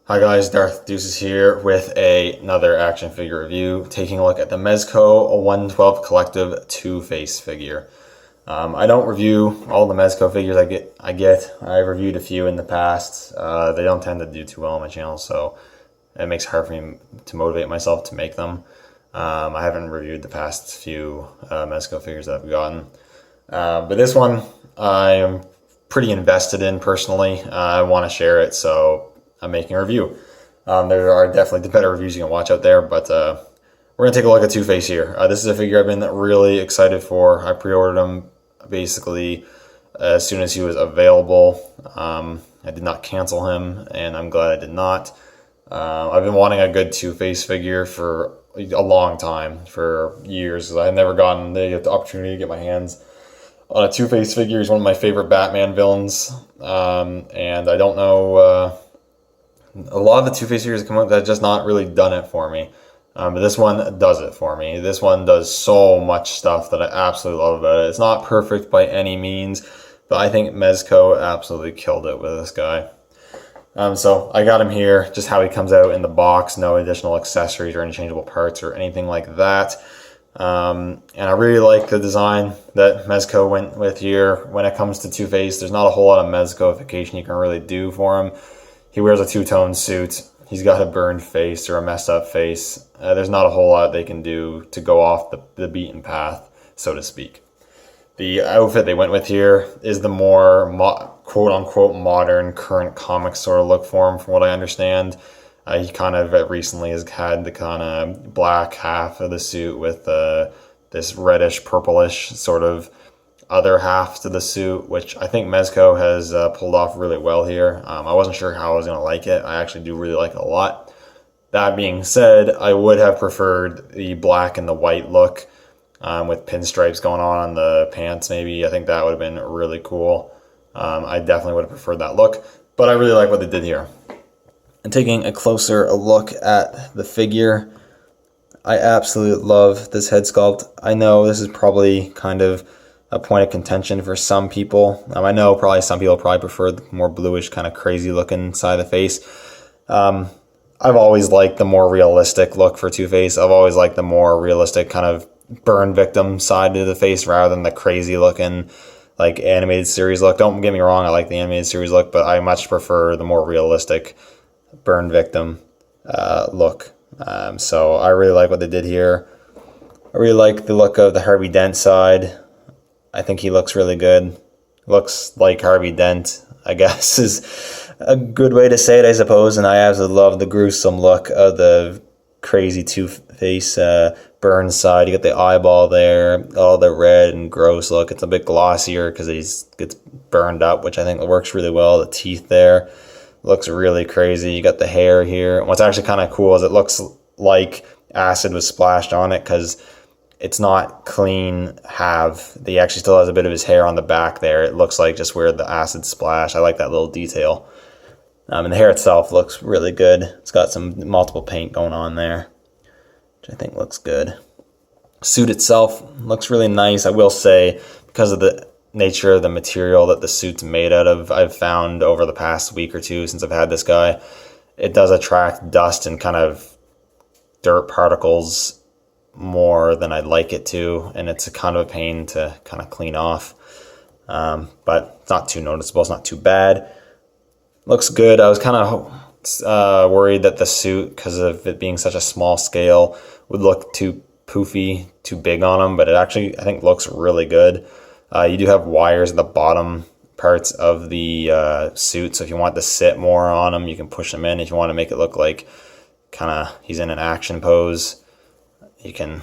Hi guys, Darth Deuces here with another action figure review, taking a look at the Mezco 112 Collective Two-Face figure. I don't review all the Mezco figures I've reviewed a few in the past. They don't tend to do too well on my channel, so it makes it hard for me to motivate myself to make them. I haven't reviewed the past few Mezco figures that I've gotten. But this one I am pretty invested in personally. I want to share it, so I'm making a review. There are definitely the better reviews you can watch out there, but we're going to take a look at Two-Face here. This is a figure I've been really excited for. I pre-ordered him basically as soon as he was available. I did not cancel him, and I'm glad I did not. I've been wanting a good Two-Face figure for a long time, for years, because I've never gotten the opportunity to get my hands on a Two-Face figure. He's one of my favorite Batman villains, and I don't know... a lot of the Two-Face figures that come out that just not really done it for me. But this one does it for me. This one does so much stuff that I absolutely love about it. It's not perfect by any means, but I think Mezco absolutely killed it with this guy. So I got him here, just how he comes out in the box, no additional accessories or interchangeable parts or anything like that. And I really like the design that Mezco went with here. When it comes to Two-Face, there's not a whole lot of Mezcoification you can really do for him. He wears a two-tone suit. He's got a burned face or a messed up face. There's not a whole lot they can do to go off the beaten path, so to speak. The outfit they went with here is the more quote-unquote modern, current comic sort of look for him, from what I understand. He kind of recently has had the kind of black half of the suit with this reddish, purplish sort of other half to the suit, which I think Mezco has pulled off really well here. I wasn't sure how I was going to like it. I actually do really like it a lot. That being said, I would have preferred the black and the white look with pinstripes going on the pants maybe. I think that would have been really cool. I definitely would have preferred that look, but I really like what they did here. And taking a closer look at the figure, I absolutely love this head sculpt. I know this is probably kind of a point of contention for some people. I know probably some people probably prefer the more bluish, kind of crazy looking side of the face. I've always liked the more realistic look for Two-Face. I've always liked the more realistic kind of burn victim side to the face rather than the crazy looking like animated series look. Don't get me wrong, I like the animated series look, but I much prefer the more realistic burn victim look. So I really like what they did here. I really like the look of the Harvey Dent side. I think he looks really good. Looks like Harvey Dent, I guess, is a good way to say it, I suppose. And I absolutely love the gruesome look of the crazy Two-Face burn side. You got the eyeball there, all the red and gross look. It's a bit glossier because he gets burned up, which I think works really well. The teeth there looks really crazy. You got the hair here. And what's actually kind of cool is it looks like acid was splashed on it because it's not clean half. He actually still has a bit of his hair on the back there. It looks like just where the acid splashed. I like that little detail. And the hair itself looks really good. It's got some multiple paint going on there, which I think looks good. Suit itself looks really nice. I will say, because of the nature of the material that the suit's made out of, I've found over the past week or two since I've had this guy, it does attract dust and kind of dirt particles more than I'd like it to, and it's a kind of a pain to kind of clean off, but it's not too noticeable. It's not too bad. Looks good. I was kind of worried that the suit, because of it being such a small scale, would look too poofy, too big on him, but it actually, I think, looks really good. You do have wires at the bottom parts of the suit, so if you want to sit more on him, you can push them in. If you want to make it look like kind of he's in an action pose, you can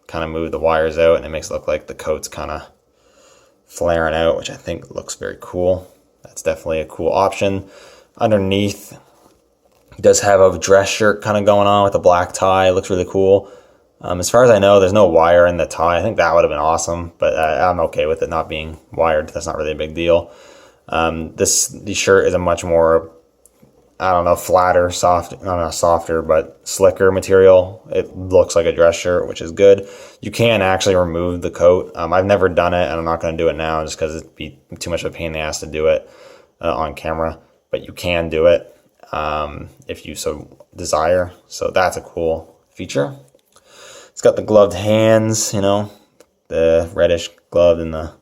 kind of move the wires out and it makes it look like the coat's kind of flaring out, which I think looks very cool. That's definitely a cool option. Underneath, he does have a dress shirt kind of going on with a black tie. It looks really cool. As far as I know, there's no wire in the tie. I think that would have been awesome, but I'm okay with it not being wired. That's not really a big deal. The shirt is a much more, I don't know, flatter, softer, but slicker material. It looks like a dress shirt, which is good. You can actually remove the coat. I've never done it, and I'm not going to do it now just because it'd be too much of a pain in the ass to do it on camera, but you can do it. if you so desire. So that's a cool feature. It's got the gloved hands, you know, the reddish glove and the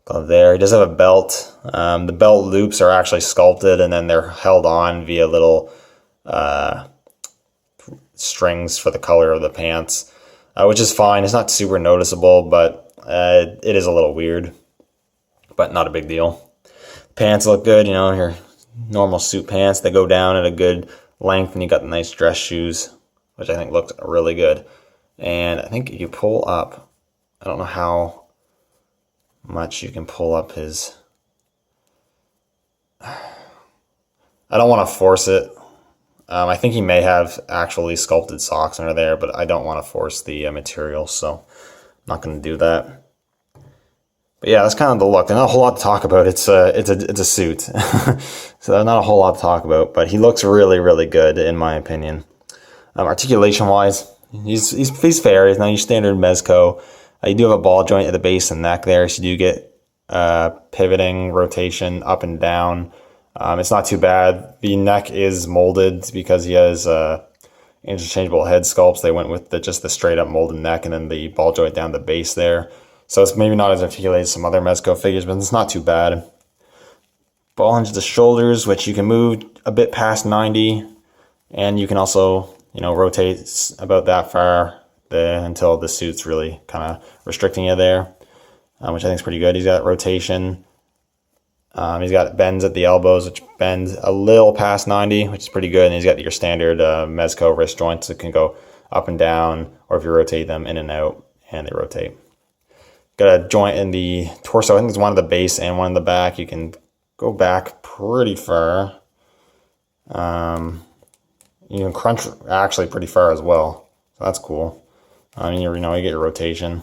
glove there. He does have a belt. The belt loops are actually sculpted and then they're held on via little strings for the color of the pants, which is fine. It's not super noticeable, but it is a little weird, but not a big deal. Pants look good, you know, your normal suit pants. They go down at a good length, and you got the nice dress shoes, which I think looked really good. And I think if you pull up, I don't know how much you can pull up his. I don't want to force it. I think he may have actually sculpted socks under there, but I don't want to force the material, so I'm not going to do that. But yeah, that's kind of the look. There's not a whole lot to talk about. It's a suit, so there's not a whole lot to talk about. But he looks really, really good in my opinion. Articulation-wise, he's fair. He's not your standard Mezco. You do have a ball joint at the base and neck there, so you do get pivoting, rotation up and down. It's not too bad. The neck is molded because he has interchangeable head sculpts. They went with just the straight up molded neck and then the ball joint down the base there. So it's maybe not as articulated as some other Mezco figures, but it's not too bad. Ball hinge the shoulders, which you can move a bit past 90, and you can also, you know, rotate about that far until the suit's really kind of restricting you there, which I think is pretty good. He's got rotation. He's got bends at the elbows, which bend a little past 90, which is pretty good. And he's got your standard Mezco wrist joints that can go up and down, or if you rotate them in and out, and they rotate. Got a joint in the torso. I think there's one at the base and one in the back. You can go back pretty far. You can crunch actually pretty far as well. So that's cool. You get your rotation.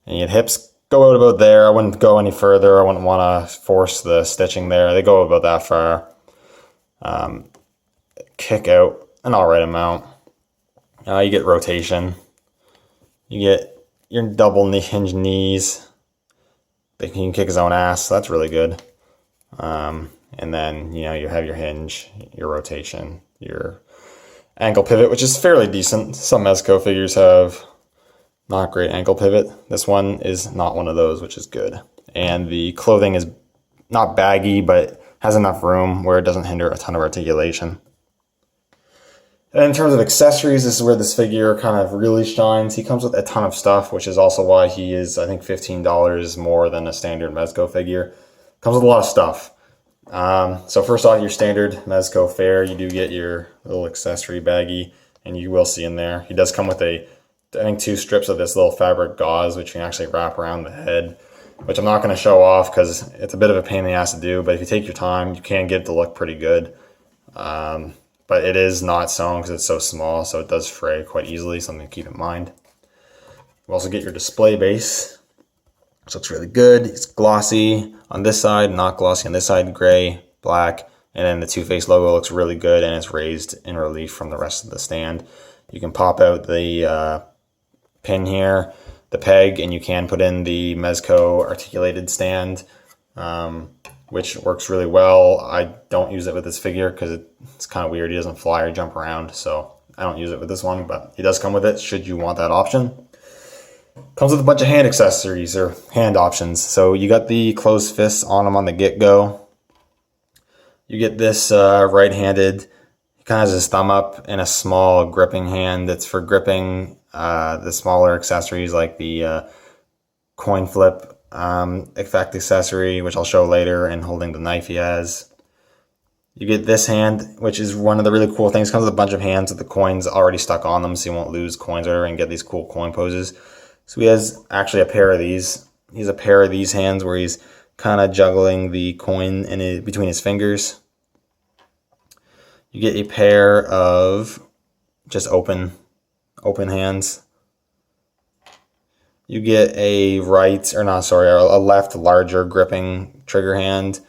And your hips go out about there. I wouldn't go any further. I wouldn't want to force the stitching there. They go about that far. Kick out an alright amount. You get rotation. You get your double hinge knees. He can kick his own ass, so that's really good. And then, you have your hinge, your rotation, your ankle pivot, which is fairly decent. Some Mezco figures have not great ankle pivot. This one is not one of those, which is good. And the clothing is not baggy, but has enough room where it doesn't hinder a ton of articulation. And in terms of accessories, this is where this figure kind of really shines. He comes with a ton of stuff, which is also why he is, I think, $15 more than a standard Mezco figure. Comes with a lot of stuff. So first off, your standard Mezco fare, you do get your little accessory baggie, and you will see in there. He does come with I think 2 strips of this little fabric gauze, which you can actually wrap around the head, which I'm not going to show off because it's a bit of a pain in the ass to do, but if you take your time, you can get it to look pretty good. But it is not sewn because it's so small, so it does fray quite easily, something to keep in mind. You also get your display base, which looks really good. It's glossy on this side, not glossy on this side, gray, black, and then the Two-Face logo looks really good, and it's raised in relief from the rest of the stand. You can pop out the pin here, the peg, and you can put in the Mezco articulated stand, which works really well. I don't use it with this figure because it's kind of weird. He doesn't fly or jump around, so I don't use it with this one, but he does come with it should you want that option. Comes with a bunch of hand accessories or hand options. So you got the closed fists on him on the get-go. You get this right-handed. He kind of has his thumb up and a small gripping hand that's for gripping the smaller accessories like the coin flip effect accessory, which I'll show later, and holding the knife he has. You get this hand, which is one of the really cool things. It comes with a bunch of hands with the coins already stuck on them, so you won't lose coins or and get these cool coin poses. So he has actually a pair of these. He has a pair of these hands where he's kind of juggling the coin between his fingers. You get a pair of just open hands. You get a left larger gripping trigger hand,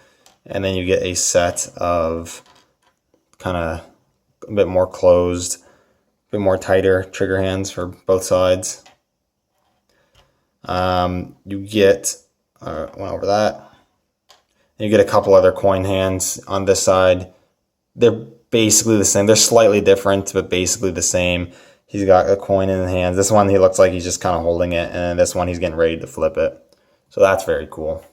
and then you get a set of kind of a bit more closed, a bit more tighter trigger hands for both sides. You get, went over that. You get a couple other coin hands on this side. they're basically the same. They're slightly different, but basically the same. He's got a coin in his hands. This one, he looks like he's just kind of holding it, and this one, he's getting ready to flip it. So that's very cool.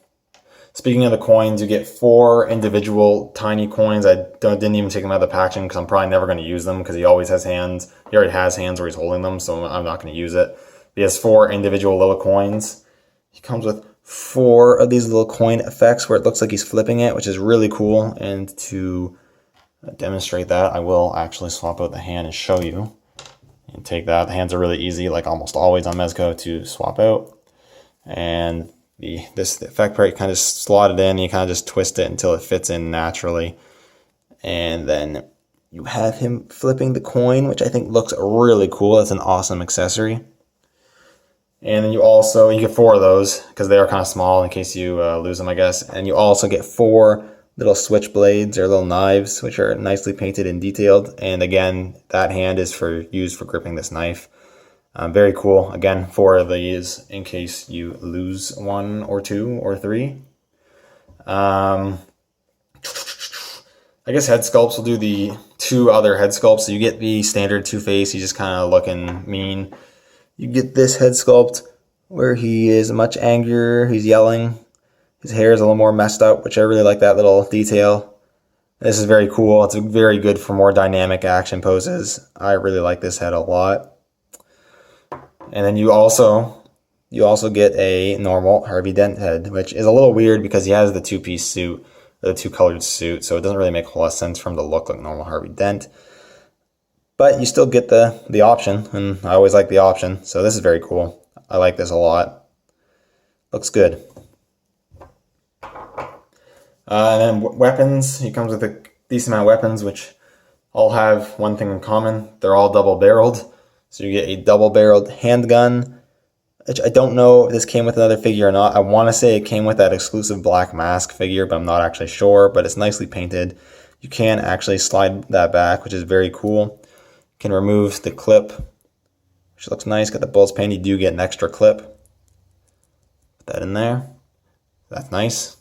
Speaking of the coins, you get 4 individual tiny coins. I didn't even take them out of the packaging because I'm probably never going to use them because he always has hands. He already has hands where he's holding them, so I'm not going to use it. He has 4 individual little coins. He comes with 4 of these little coin effects where it looks like he's flipping it, which is really cool. And to demonstrate that, I will actually swap out the hand and show you. And take that. The hands are really easy, like almost always on Mezco, to swap out. And this effect part, you kind of just slot it in, you kind of just twist it until it fits in naturally. And then you have him flipping the coin, which I think looks really cool. It's an awesome accessory. And then you get 4 of those because they are kind of small in case you lose them, I guess. And you also get 4 little switchblades or little knives, which are nicely painted and detailed. And again, that hand is used for gripping this knife. Very cool. Again, 4 of these in case you lose 1 or 2 or 3. I guess head sculpts will do the 2 other head sculpts. So you get the standard Two-Face. He's just kind of looking mean. You get this head sculpt where he is much angrier. He's yelling. His hair is a little more messed up, which I really like that little detail. This is very cool. It's very good for more dynamic action poses. I really like this head a lot. And then you also get a normal Harvey Dent head, which is a little weird because he has the 2-piece suit, the 2-colored suit, so it doesn't really make a whole lot of sense for him to look like normal Harvey Dent. But you still get the option, and I always like the option, so this is very cool. I like this a lot. Looks good. And then weapons, he comes with a decent amount of weapons, which all have one thing in common. They're all double-barreled. So you get a double-barreled handgun, which I don't know if this came with another figure or not. I want to say it came with that exclusive Black Mask figure, but I'm not actually sure. But it's nicely painted. You can actually slide that back, which is very cool. You can remove the clip, which looks nice. Got the bullets painted. You do get an extra clip. Put that in there. That's nice.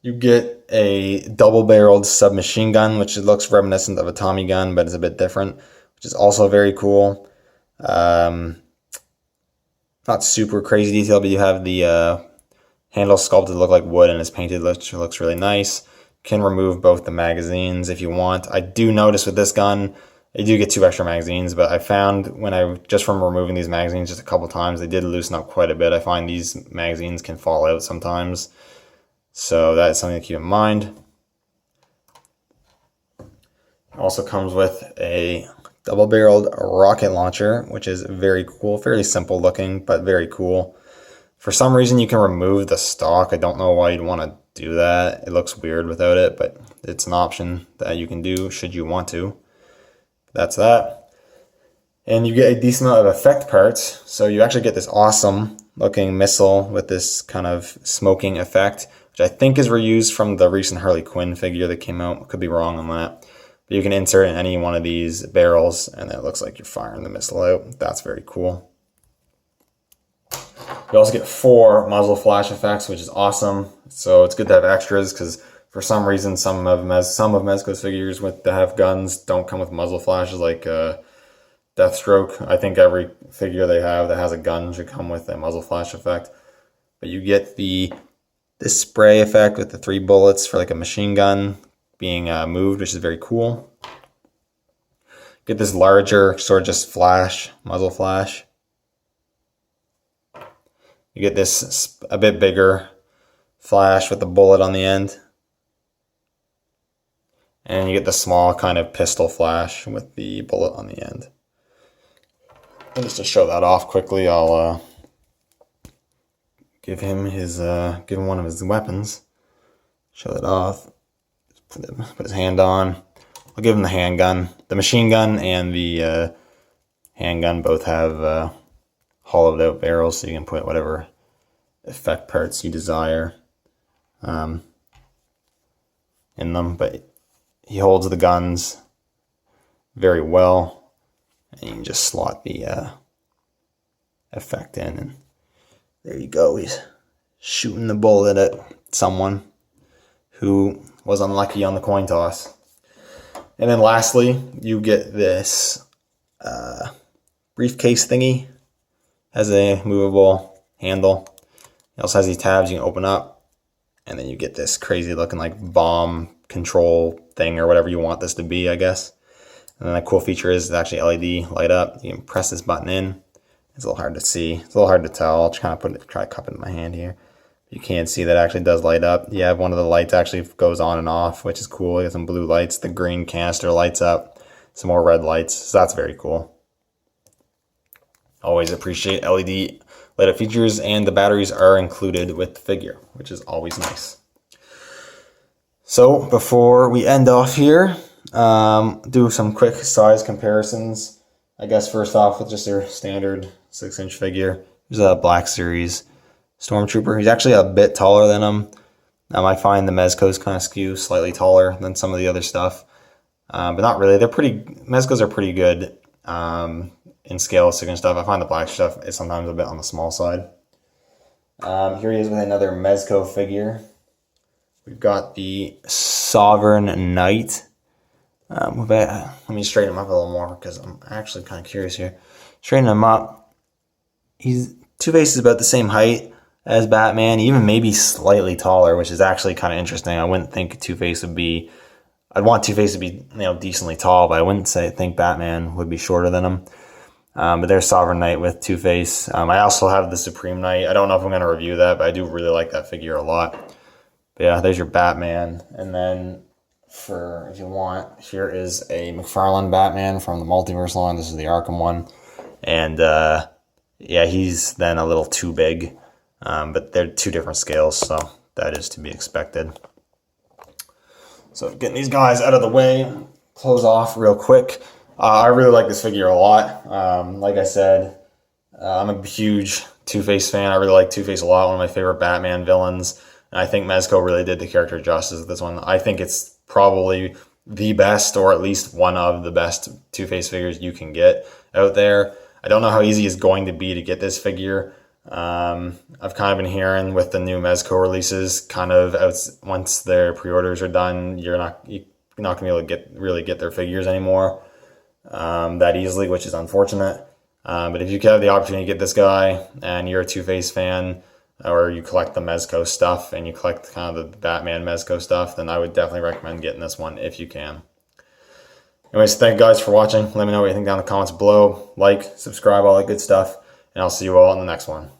You get a double-barreled submachine gun, which looks reminiscent of a Tommy gun, but it's a bit different, which is also very cool. Not super crazy detail, but you have the handle sculpted to look like wood and it's painted, which looks really nice. You can remove both the magazines if you want. I do notice with this gun, you do get 2 extra magazines, but I found just from removing these magazines just a couple times, they did loosen up quite a bit. I find these magazines can fall out sometimes. So that is something to keep in mind. It also comes with a double-barreled rocket launcher, which is very cool. Fairly simple looking, but very cool. For some reason, you can remove the stock. I don't know why you'd want to do that. It looks weird without it, but it's an option that you can do should you want to. That's that. And you get a decent amount of effect parts. So you actually get this awesome looking missile with this kind of smoking effect, which I think is reused from the recent Harley Quinn figure that came out. Could be wrong on that. But you can insert in any one of these barrels, and it looks like you're firing the missile out. That's very cool. You also get 4 muzzle flash effects, which is awesome. So it's good to have extras, because for some reason, some of Mezco's figures that have guns don't come with muzzle flashes, like Deathstroke. I think every figure they have that has a gun should come with a muzzle flash effect. But you get this spray effect with the 3 bullets for like a machine gun being moved, which is very cool. Get this larger sort of just muzzle flash. You get this a bit bigger flash with the bullet on the end. And you get the small kind of pistol flash with the bullet on the end. And just to show that off quickly, I'll give him one of his weapons. Show that off. Put his hand on. I'll give him the handgun. The machine gun and the handgun both have hollowed out barrels, so you can put whatever effect parts you desire in them. But he holds the guns very well, and you can just slot the effect in, and there you go. He's shooting the bullet at someone who was unlucky on the coin toss. And then lastly, you get this briefcase thingy. Has a movable handle. It also has these tabs you can open up. And then you get this crazy looking like bomb control thing or whatever you want this to be, I guess. And then the cool feature is it's actually LED light up. You can press this button in. It's a little hard to see. It's a little hard to tell. I'll try to cup it in my hand here. You can see that it actually does light up. You have one of the lights actually goes on and off, which is cool. You got some blue lights. The green canister lights up. Some more red lights. So that's very cool. Always appreciate LED light up features, and the batteries are included with the figure, which is always nice. So before we end off here, do some quick size comparisons. I guess first off with just your standard 6-inch figure. Here's a Black Series Stormtrooper. He's actually a bit taller than him. I find the Mezcos kind of skew slightly taller than some of the other stuff, but not really. Mezcos are pretty good in scale 6-inch stuff. I find the black stuff is sometimes a bit on the small side. Here he is with another Mezco figure. We've got the Sovereign Knight. Let me straighten him up a little more because I'm actually kind of curious here. Straighten him up. Two-Face is about the same height as Batman, even maybe slightly taller, which is actually kind of interesting. I wouldn't think Two-Face would be. I'd want Two-Face to be decently tall, but I wouldn't think Batman would be shorter than him. But there's Sovereign Knight with Two-Face. I also have the Supreme Knight. I don't know if I'm going to review that, but I do really like that figure a lot. But yeah, there's your Batman. And then if you want, here is a McFarlane Batman from the Multiverse line. This is the Arkham one. And yeah, he's then a little too big. But they're two different scales, so that is to be expected. So getting these guys out of the way, close off real quick. I really like this figure a lot. Like I said, I'm a huge Two-Face fan. I really like Two-Face a lot, one of my favorite Batman villains. And I think Mezco really did the character justice with this one. I think it's probably the best, or at least one of the best Two-Face figures you can get out there. I don't know how easy it's going to be to get this figure. I've kind of been hearing with the new Mezco releases, once their pre-orders are done, you're not going to be able to really get their figures anymore that easily, which is unfortunate. But if you have the opportunity to get this guy and you're a Two-Face fan, or you collect the Mezco stuff and you collect kind of the Batman Mezco stuff, then I would definitely recommend getting this one if you can. Anyways, thank you guys for watching. Let me know what you think down in the comments below. Like, subscribe, all that good stuff. And I'll see you all in the next one.